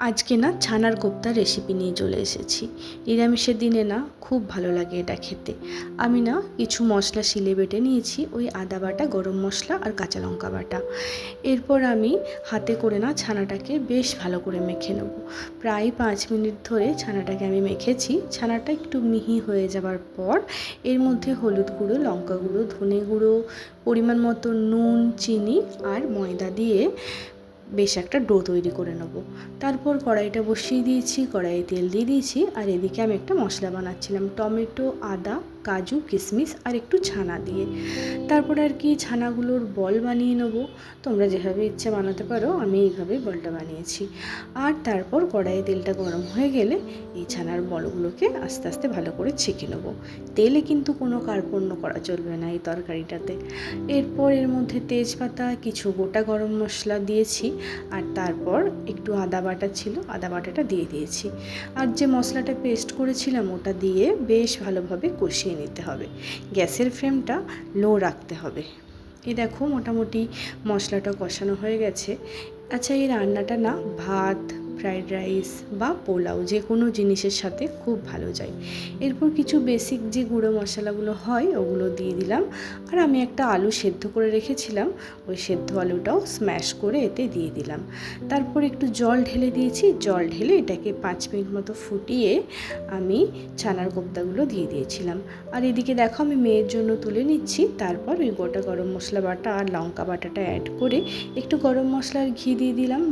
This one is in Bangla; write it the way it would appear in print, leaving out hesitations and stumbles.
আজকে না ছানার কোপ্তার রেসিপি নিয়ে চলে এসেছি। নিরামিষের দিনে না খুব ভালো লাগে এটা খেতে। আমি না কিছু মশলা শিলে বেটে নিয়েছি, ওই আদা বাটা, গরম মশলা আর কাঁচা লঙ্কা বাটা। এরপর আমি হাতে করে না ছানাটাকে বেশ ভালো করে মেখে নেব। প্রায় 5 মিনিট ধরে ছানাটাকে আমি মেখেছি। ছানাটা একটু মিহি হয়ে যাবার পর এর মধ্যে হলুদ গুঁড়ো, লঙ্কা গুঁড়ো, ধনে গুঁড়ো, পরিমাণ মতো নুন, চিনি আর ময়দা দিয়ে বেশ একটা ডো তৈরি করে নেব। তারপর কড়াইটা বসিয়ে দিয়েছি, কড়াইয়ে তেল দিয়ে দিয়েছি, আর এদিকে আমি একটা মশলা বানাচ্ছিলাম টমেটো, আদা, কাজু, কিশমিশ আর একটু ছানা দিয়ে। তারপর আর কি ছানাগুলোর বল বানিয়ে নেব। তোমরা যেভাবে ইচ্ছে বানাতে পারো, আমি এইভাবেই বলটা বানিয়েছি। আর তারপর কড়াইয়ে তেলটা গরম হয়ে গেলে এই ছানার বলগুলোকে আস্তে আস্তে ভালো করে ছেঁকে নেব। তেলে কিন্তু কোনো কার্পণ্য করা চলবে না এই তরকারিটাতে। এরপর এর মধ্যে তেজপাতা, কিছু গোটা গরম মশলা দিয়েছি, আর তারপর একটু আদা বাটা ছিল, আদা বাটাটা দিয়ে দিয়েছি। আর যে মশলাটা পেস্ট করেছিলাম ওটা দিয়ে বেশ ভালোভাবে কষিয়ে নিতে হবে। গ্যাসের ফ্লেমটা লো রাখতে হবে। এই দেখো মোটামুটি মশলাটা কষানো হয়ে গেছে। আচ্ছা, এই রান্নাটা না ভাত, ফ্রাইড রাইস বা পোলাও যে কোনো জিনিসের সাথে খুব ভালো যায়। এরপর কিছু বেসিক যে গুঁড়ো মশলাগুলো হয় ওগুলো দিয়ে দিলাম। আর আমি একটা আলু সেদ্ধ করে রেখেছিলাম, ওই সেদ্ধ আলুটাও স্ম্যাশ করে এতে দিয়ে দিলাম। তারপর একটু জল ঢেলে দিয়েছি, জল ঢেলে এটাকে 5 মিনিট মতো ফুটিয়ে আমি ছানার কোপ্তাগুলো দিয়ে দিয়েছিলাম। আর এদিকে দেখো আমি মেয়ের জন্য তুলে নিচ্ছি। তারপর ওই গোটা গরম মশলা বাটা আর লঙ্কা বাটাটা অ্যাড করে একটু গরম মশলার ঘি দিয়ে দিলাম।